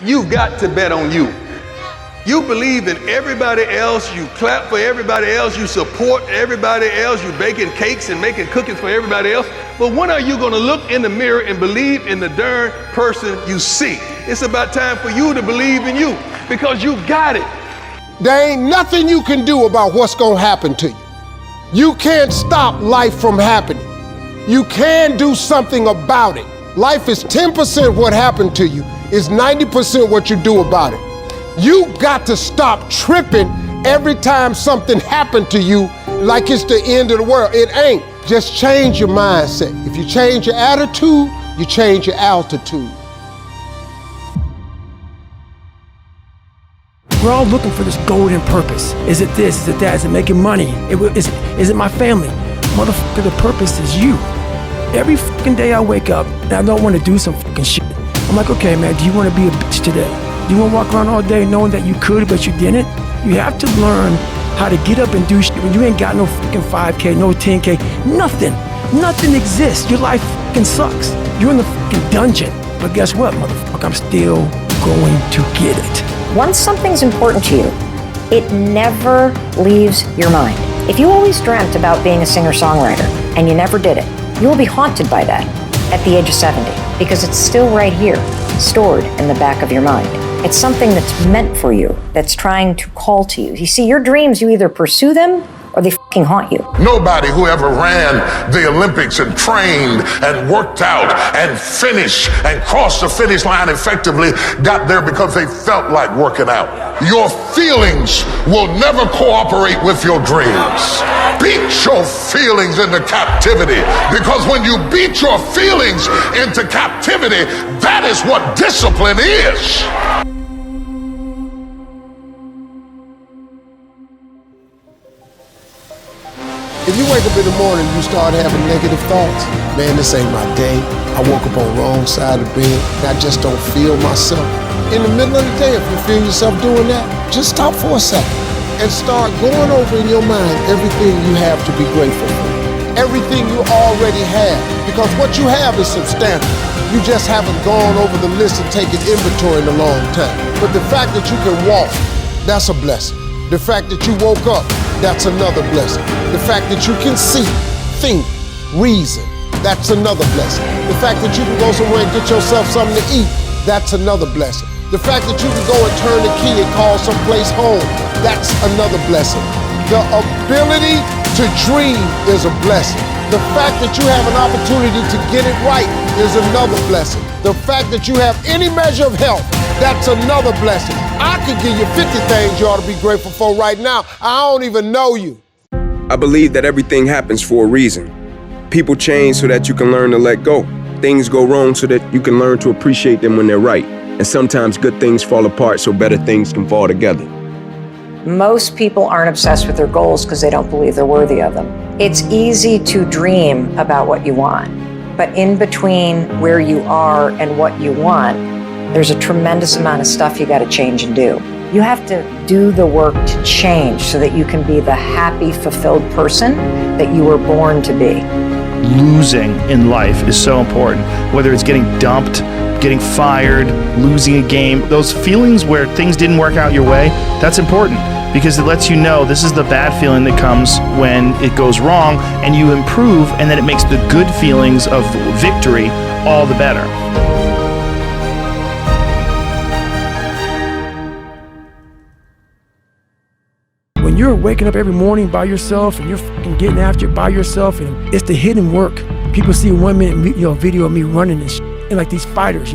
You've got to bet on you. You believe in everybody else, you clap for everybody else, you support everybody else, you baking cakes and making cookies for everybody else. But when are you gonna look in the mirror and believe in the darn person you see? It's about time for you to believe in you, because you got it. There ain't nothing you can do about what's gonna happen to you. You can't stop life from happening. You can do something about it. Life is 10% what happened to you, it's 90% what you do about it. You got to stop tripping every time something happened to you like it's the end of the world. It ain't. Just change your mindset. If you change your attitude, you change your altitude. We're all looking for this golden purpose. Is it this? Is it that? Is it making money? Is it my family? Motherfucker, the purpose is you. Every fucking day I wake up and I don't want to do some fucking shit. I'm like, okay, man, do you want to be a bitch today? Do you want to walk around all day knowing that you could, but you didn't? You have to learn how to get up and do shit when you ain't got no fucking 5K, no 10K, nothing. Nothing exists. Your life fucking sucks. You're in the fucking dungeon. But guess what, motherfucker? I'm still going to get it. Once something's important to you, it never leaves your mind. If you always dreamt about being a singer-songwriter and you never did it, you will be haunted by that at the age of 70, because it's still right here, stored in the back of your mind. It's something that's meant for you, that's trying to call to you. You see, your dreams, you either pursue them or they fucking haunt you. Nobody who ever ran the Olympics and trained and worked out and finished and crossed the finish line effectively got there because they felt like working out. Your feelings will never cooperate with your dreams. Beat your feelings into captivity, because when you beat your feelings into captivity, that is what discipline is. If you wake up in the morning and you start having negative thoughts, man, this ain't my day. I woke up on the wrong side of the bed and I just don't feel myself. In the middle of the day, if you feel yourself doing that, just stop for a second and start going over in your mind everything you have to be grateful for. Everything you already have, because what you have is substantial. You just haven't gone over the list and taken inventory in a long time. But the fact that you can walk, that's a blessing. The fact that you woke up, that's another blessing. The fact that you can see, think, reason, that's another blessing. The fact that you can go somewhere and get yourself something to eat, that's another blessing. The fact that you can go and turn the key and call someplace home, that's another blessing. The ability to dream is a blessing. The fact that you have an opportunity to get it right is another blessing. The fact that you have any measure of health, that's another blessing. I could give you 50 things you ought to be grateful for right now. I don't even know you. I believe that everything happens for a reason. People change so that you can learn to let go. Things go wrong so that you can learn to appreciate them when they're right. And sometimes good things fall apart so better things can fall together. Most people aren't obsessed with their goals because they don't believe they're worthy of them. It's easy to dream about what you want, but in between where you are and what you want, there's a tremendous amount of stuff you got to change and do. You have to do the work to change so that you can be the happy, fulfilled person that you were born to be. Losing in life is so important, whether it's getting dumped, getting fired, losing a game. Those feelings where things didn't work out your way, that's important, because it lets you know this is the bad feeling that comes when it goes wrong, and you improve, and then it makes the good feelings of victory all the better. When you're waking up every morning by yourself and you're fucking getting after it by yourself, and it's the hidden work. People see a 1 minute video of me running and shit, and like these fighters,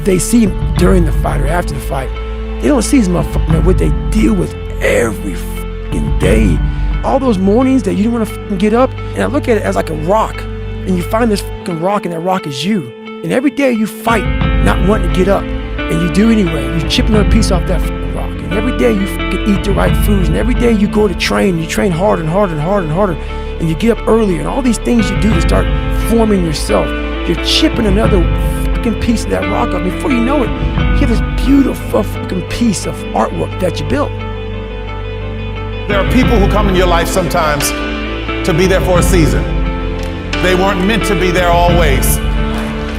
they see during the fight or after the fight. They don't see this motherfucker, what they deal with every fucking day. All those mornings that you don't want to fucking get up, and I look at it as like a rock, and you find this fucking rock, and that rock is you. And every day you fight not wanting to get up, and you do anyway. You chip another piece off that fucking rock. And every day you fucking eat the right foods, and every day you go to train, you train harder and harder and harder and harder, and you get up earlier, and all these things you do to start forming yourself. You're chipping another fucking piece of that rock up. Before you know it, you have this beautiful fucking piece of artwork that you built. There are people who come in your life sometimes to be there for a season. They weren't meant to be there always.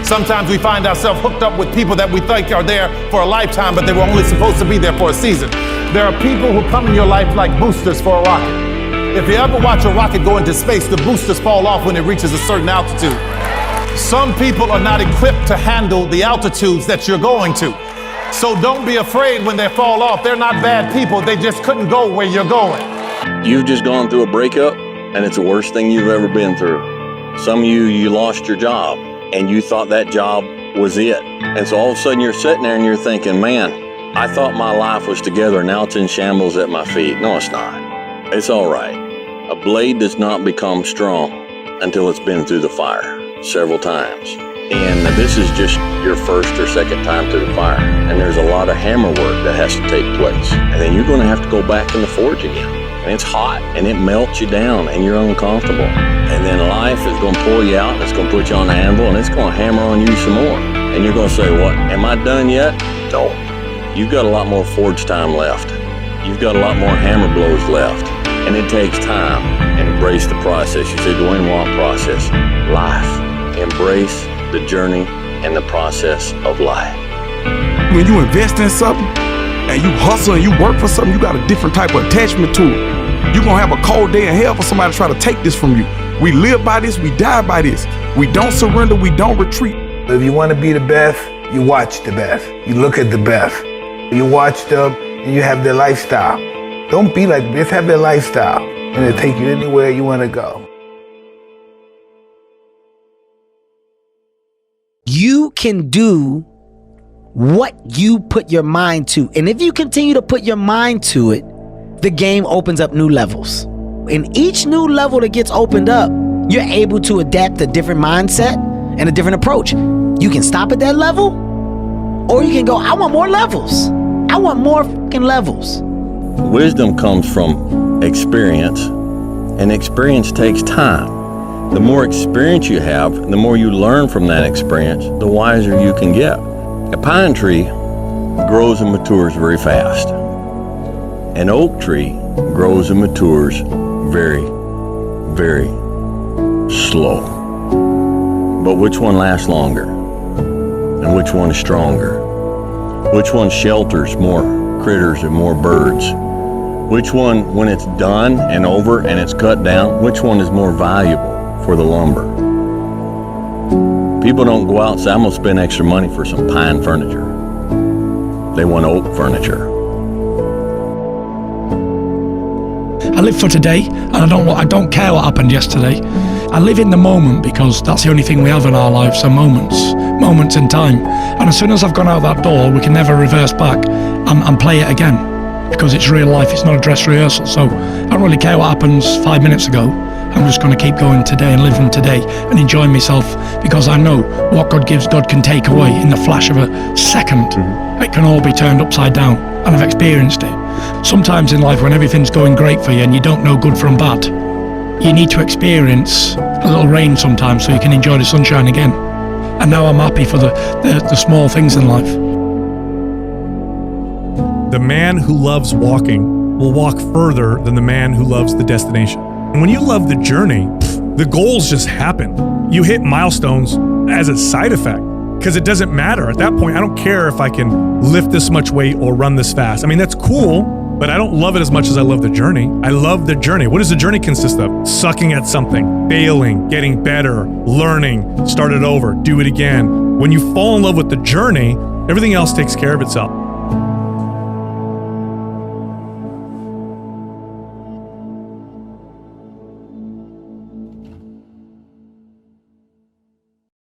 Sometimes we find ourselves hooked up with people that we think are there for a lifetime, but they were only supposed to be there for a season. There are people who come in your life like boosters for a rocket. If you ever watch a rocket go into space, the boosters fall off when it reaches a certain altitude. Some people are not equipped to handle the altitudes that you're going to. So don't be afraid when they fall off. They're not bad people. They just couldn't go where you're going. You've just gone through a breakup, and it's the worst thing you've ever been through. Some of you lost your job, and you thought that job was it. And so all of a sudden you're sitting there and you're thinking, man, I thought my life was together, and now it's in shambles at my feet. No, it's not. It's all right. A blade does not become strong until it's been through the fire several times. And this is just your first or second time to the fire. And there's a lot of hammer work that has to take place. And then you're going to have to go back in the forge again. And it's hot and it melts you down and you're uncomfortable. And then life is going to pull you out and it's going to put you on the anvil and it's going to hammer on you some more. And you're going to say, what, am I done yet? No. You've got a lot more forge time left. You've got a lot more hammer blows left. And it takes time. Embrace the process. You say, Dewayne, what process? Life. Embrace the journey and the process of life. When you invest in something and you hustle and you work for something, you got a different type of attachment to it. You're gonna have a cold day in hell for somebody to try to take this from you. We live by this, we die by this. We don't surrender, we don't retreat. If you want to be the best, you watch the best. You look at the best. You watch them and you have their lifestyle. Don't be like this, have their lifestyle. And it'll take you anywhere you want to go. You can do what you put your mind to. And if you continue to put your mind to it, the game opens up new levels. In each new level that gets opened up, you're able to adapt a different mindset and a different approach. You can stop at that level, or you can go, I want more levels. I want more fucking levels. Wisdom comes from experience, and experience takes time. The more experience you have, the more you learn from that experience, the wiser you can get. A pine tree grows and matures very fast. An oak tree grows and matures very, very slow. But which one lasts longer? And which one is stronger? Which one shelters more critters and more birds? Which one, when it's done and over and it's cut down, which one is more valuable for the lumber? People don't go out and say, I'm gonna spend extra money for some pine furniture. They want oak furniture. I live for today, and I don't care what happened yesterday. I live in the moment because that's the only thing we have in our lives, are moments in time. And as soon as I've gone out that door, we can never reverse back and play it again, because it's real life, it's not a dress rehearsal. So I don't really care what happens 5 minutes ago. I'm just going to keep going today and living today and enjoying myself, because I know what God gives, God can take away in the flash of a second. It can all be turned upside down, and I've experienced it. Sometimes in life when everything's going great for you and you don't know good from bad, you need to experience a little rain sometimes so you can enjoy the sunshine again. And now I'm happy for the small things in life. The man who loves walking will walk further than the man who loves the destination. And when you love the journey, the goals just happen. You hit milestones as a side effect, because it doesn't matter. At that point, I don't care if I can lift this much weight or run this fast. I mean, that's cool, but I don't love it as much as I love the journey. I love the journey. What does the journey consist of? Sucking at something, failing, getting better, learning, start it over, do it again. When you fall in love with the journey, everything else takes care of itself.